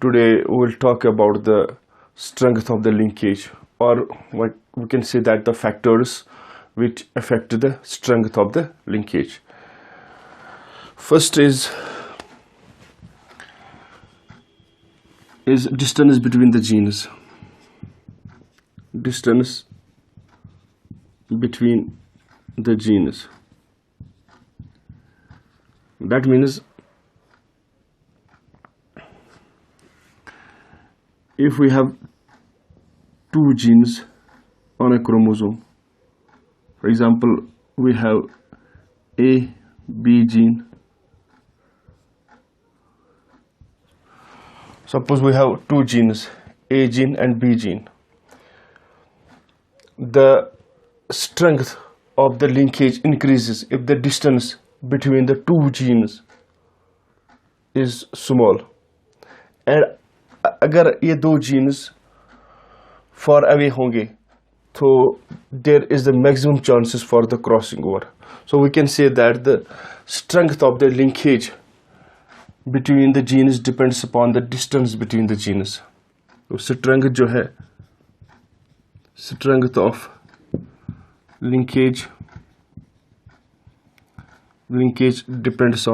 Today we will talk about the strength of the linkage, or what we can say that the factors which affect the strength of the linkage. First is distance between the genes. Distance between the genes. That means if we have two genes on a chromosome, for example, we have A, B gene. Suppose we have two genes, A gene and B gene. The strength of the linkage increases if the distance between the two genes is small. And अगर ये दो genes far away होंगे तो there is the maximum chances for the crossing over. So we can say that the strength of the linkage between the genes depends upon the distance between the genes. तो strength जो है, strength of linkage depends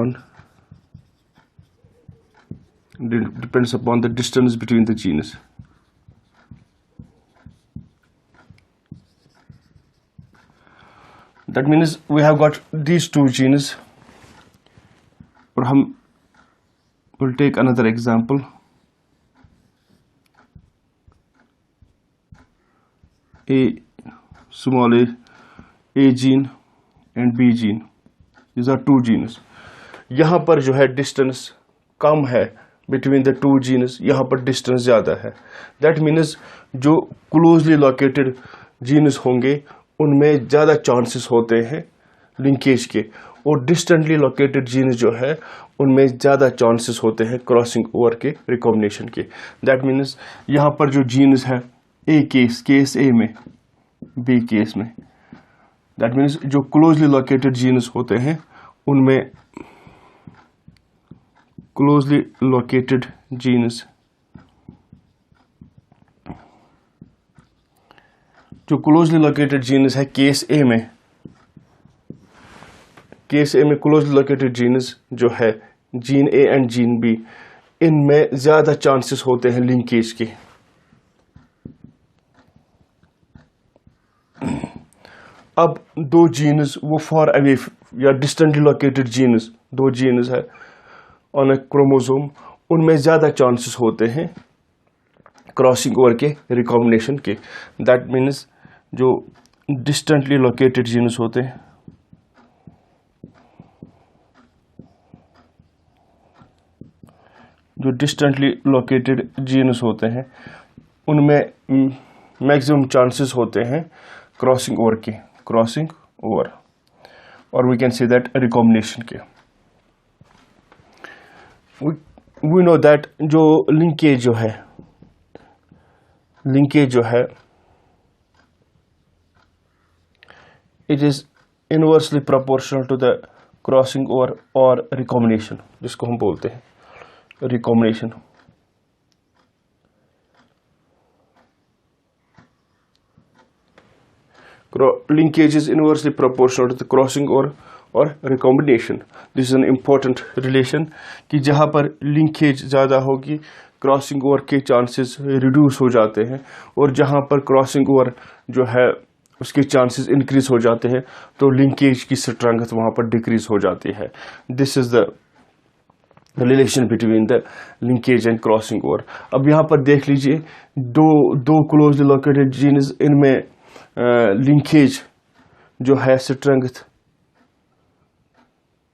upon the distance between the genes. That means we have got these two genes. और हम will take another example. Small a gene and B gene. These are two genes. यहाँ पर जो है distance कम है between the two genes, यहाँ पर distance ज़्यादा है. That means जो closely located genes होंगे उनमें ज़्यादा chances होते हैं linkage के, और distantly located genes जो है उनमें ज़्यादा chances होते हैं crossing over के, recombination के. That means यहाँ पर जो genes है A case A में, B case में, that means जो closely located genes होते हैं उनमें closely located genes, जो closely located genes है केस ए में closely located genes जो है gene A and gene B, इनमें ज़्यादा चांसेस होते हैं लिंकेज के. अब दो जीन्स वो फार अवे या डिस्टेंटली लोकेटेड जीन्स, दो जीन्स है ऑन ए क्रोमोसोम, उनमें ज़्यादा चांसेस होते हैं क्रॉसिंग ओवर के, रिकॉम्बिनेशन के. दैट मीन्स जो डिस्टेंटली लोकेटेड जीन्स होते हैं उनमें मैक्सिमम चांसेस होते हैं क्रॉसिंग ओवर के, और we can say that recombination के. वी नो दैट जो लिंकेज जो है it is inversely proportional to the crossing over और रिकॉम्बिनेशन, जिसको हम बोलते हैं recombination. Linkage is inversely proportional to the crossing or recombination. This is an important relation कि जहाँ पर linkage ज़्यादा होगी क्रॉसिंग ओवर के चांसेस रिड्यूस हो जाते हैं, और जहाँ पर क्रॉसिंग ओवर जो है उसके चांसेस इंक्रीज हो जाते हैं तो लिंकेज की स्ट्रेंथ वहाँ पर डिक्रीज हो जाती है. This is the relation between the linkage and crossing over. अब यहाँ पर देख लीजिए दो क्लोजली लोकेटेड जीन्स, इनमें लिंकेज जो है स्ट्रेंथ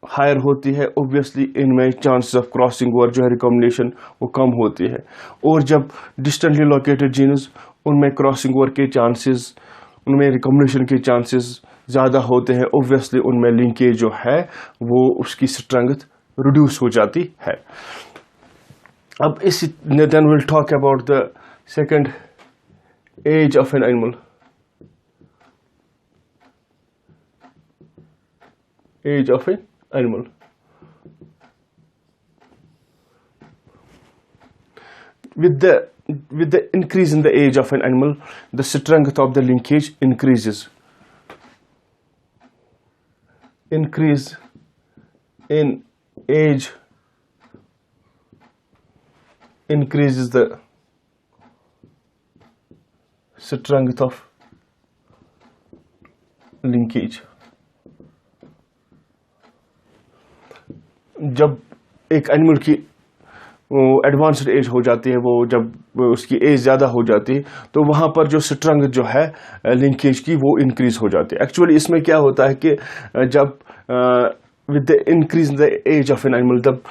हायर होती है. ऑब्वियसली इनमें चांसेस ऑफ क्रॉसिंग ओवर जो है रिकॉम्बिनेशन वो कम होती है. और जब डिस्टेंटली लोकेटेड जीन्स, उनमें क्रॉसिंग ओवर के चांसेस, उनमें रिकॉम्बिनेशन के चांसेस ज़्यादा होते हैं. ऑब्वियसली उनमें लिंकेज जो है वो उसकी स्ट्रेंथ रिड्यूस हो जाती है. अब इस then will talk about the second age of an animal. Age of an animal. with the increase in the age of an animal, the strength of the linkage increases. Increase in age increases the strength of linkage. जब एक animal की advanced as हो जाती है, वो जब उसकी as ज़्यादा हो जाती है, तो वहाँ पर जो स्ट्रेंथ जो है लिंकेज की वो इंक्रीज हो जाती है. एक्चुअली इसमें क्या होता है कि जब with the increase in the age of an animal, जब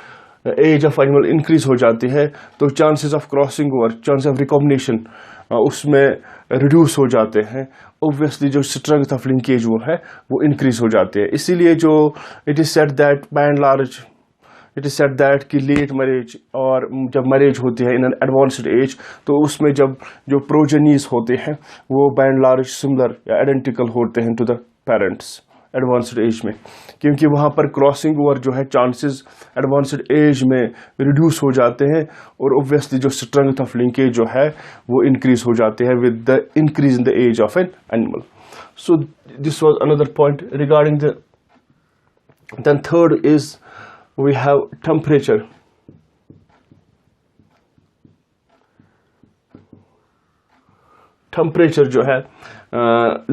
एज ऑफ एनिमल इंक्रीज हो जाती है तो chances of crossing over, chance of recombination उसमें रिड्यूस हो जाते हैं. ऑब्वियसली जो स्ट्रेंथ ऑफ लिंकेज वो है वो इंक्रीज हो जाती है. इसीलिए जो it is said that bye and large, it is said that कि लेट मैरिज और जब मैरिज होती है इन एन एडवांस्ड एज, तो उसमें जब जो प्रोजेनीज होते हैं वो बाय एंड लार्ज सिमिलर या आइडेंटिकल होते हैं to the parents advanced age में, क्योंकि वहाँ पर क्रॉसिंग ओवर जो है चांसेस एडवांस्ड एज में रिड्यूस हो जाते हैं और ऑब्वियसली जो स्ट्रेंथ ऑफ लिंकेज जो है वो इंक्रीज हो जाते हैं with the increase in the age of an animal. So this was another point regarding the. Then third is we have temperature. Temperature जो है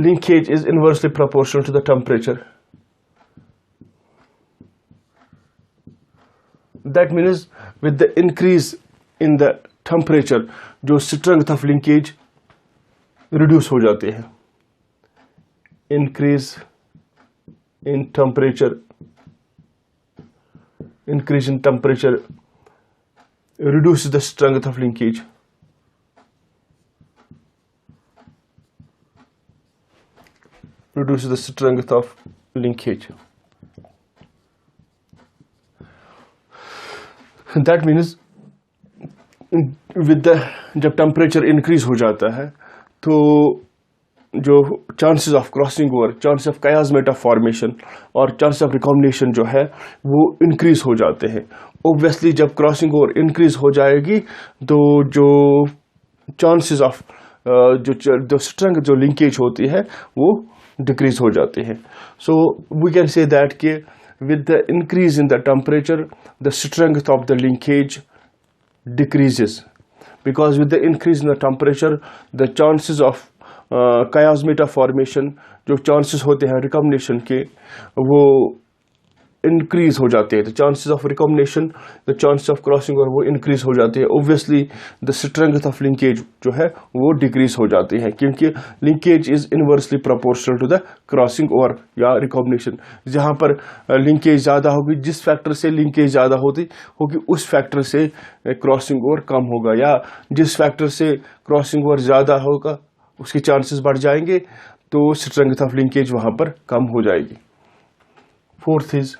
linkage is inversely proportional to the temperature. That means with the increase in the temperature जो strength of linkage reduce हो जाते हैं. Increase in temperature, increase in temperature reduces the strength of linkage. Reduces the strength of linkage. That means with the जब temperature increase हो जाता है तो जो chances of crossing over, chances of chiasmata formation और चांसेस ऑफ रिकॉम्बिनेशन जो है वो इंक्रीज हो जाते हैं. ऑब्वियसली जब क्रॉसिंग ओवर इंक्रीज हो जाएगी तो जो चांसेस ऑफ जो स्ट्रेंथ जो लिंकेज होती है वो डिक्रीज हो जाती है. So we can say that कि with the increase in the temperature the strength of the linkage decreases, because with the increase in the temperature the chances of chiasmata formation, जो chances होते हैं recombination के वो increase हो जाते हैं. the chances of recombination, the chances of crossing over वो increase हो जाते हैं. obviously the strength of linkage जो है वो decrease हो जाती है, क्योंकि linkage is inversely proportional to the crossing over या recombination. जहाँ पर linkage ज़्यादा होगी, जिस फैक्टर से linkage ज़्यादा होगी उस फैक्टर से crossing over कम होगा, या जिस फैक्टर से crossing over ज़्यादा होगा उसके चांसेस बढ़ जाएंगे तो strength of linkage वहाँ पर कम हो जाएगी. Fourth is,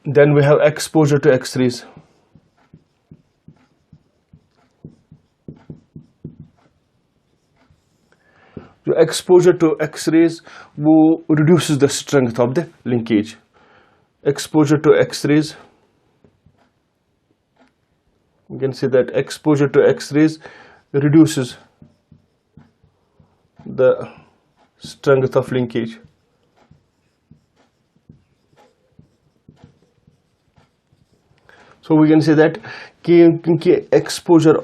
then we have exposure to X-rays. जो exposure to X-rays वो reduces the strength of the linkage. Exposure to X-rays, we can say that exposure to X-rays reduces the strength of linkage. So we can say that क्योंकि exposure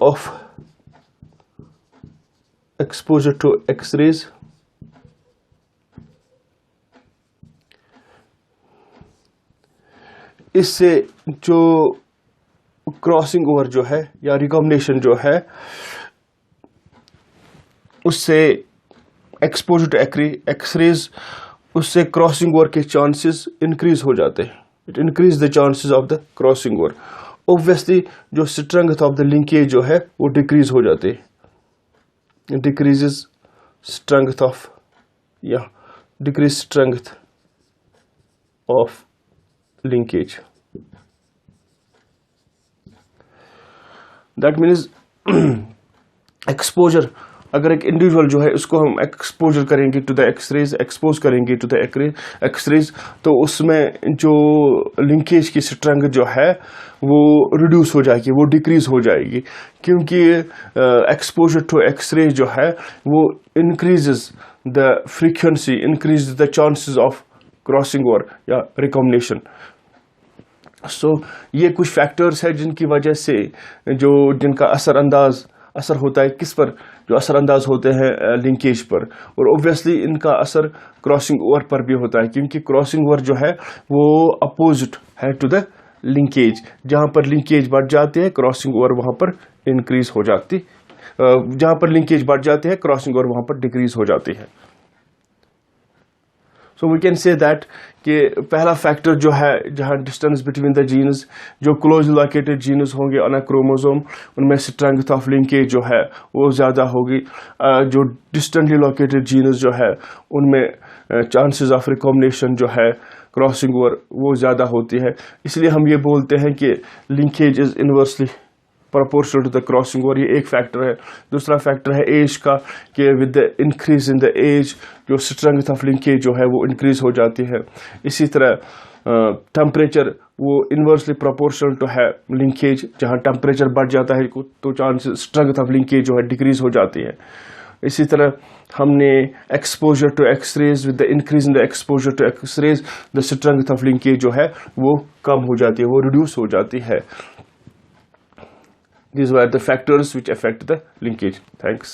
to X-rays इससे जो crossing over जो है या recombination जो है उससे exposure to X-rays उससे क्रॉसिंग ओवर के चांसेस इंक्रीज हो जाते हैं. It increase the chances of the crossing over. Obviously जो स्ट्रेंथ ऑफ द लिंकेज जो है वो डिक्रीज हो जाते हैं. It decreases strength of decrease strength of linkage. That means exposure अगर एक इंडिविजुअल जो है उसको हम एक्सपोजर करेंगे टू द एक्सरेज, एक्सपोज करेंगे टू द एक्सरेज, तो उसमें जो लिंकेज की स्ट्रेंथ जो है वो रिड्यूस हो जाएगी, वो डिक्रीज हो जाएगी, क्योंकि एक्सपोजर टू एक्सरेज जो है वो increases the frequency, increase the chances of crossing over या रिकॉम्बिनेशन। सो ये कुछ फैक्टर्स है जिनकी वजह से जिनका असर होता है किस पर, जो असरअंदाज होते हैं लिंकेज पर, और ऑब्वियसली इनका असर क्रॉसिंग ओवर पर भी होता है, क्योंकि क्रॉसिंग ओवर जो है वो अपोजिट है टू द लिंकेज। जहां पर लिंकेज बढ़ जाते हैं क्रॉसिंग ओवर वहां पर इंक्रीज हो जाती, जहां पर लिंकेज बढ़ जाते हैं क्रॉसिंग ओवर वहां पर डिक्रीज हो जाती है। So we can say that कि पहला फैक्टर जो है जहाँ डिस्टेंस बिटवीन द जीन्स, जो क्लोज लोकेटेड जीन्स होंगे ऑन अ क्रोमोसोम, उनमें स्ट्रेंथ ऑफ लिंकेज जो है वो ज़्यादा होगी। जो डिस्टेंटली लोकेटेड जीन्स जो है उनमें चांसेस ऑफ रिकॉम्बिनेशन जो है क्रॉसिंग ओवर वो ज़्यादा होती है। इसलिए हम ये बोलते हैं कि linkage is inversely proportional to the crossing over. ये एक फैक्टर है। दूसरा फैक्टर है एज का, कि with the increase in the age जो स्ट्रेंथ ऑफ लिंकेज जो है वो इंक्रीज हो जाती है। इसी तरह टेम्परेचर वो इन्वर्सली प्रोपोर्शनल टू है लिंकेज, जहाँ टेम्परेचर बढ़ जाता है तो चांसेस स्ट्रेंथ ऑफ लिंकेज जो है डिक्रीज हो जाती है। इसी तरह हमने exposure to x-rays, with the increase in the exposure to x-rays the strength of linkage जो है वो कम हो जाती है, वो रिड्यूस हो जाती है। These were the factors which affect the linkage. Thanks.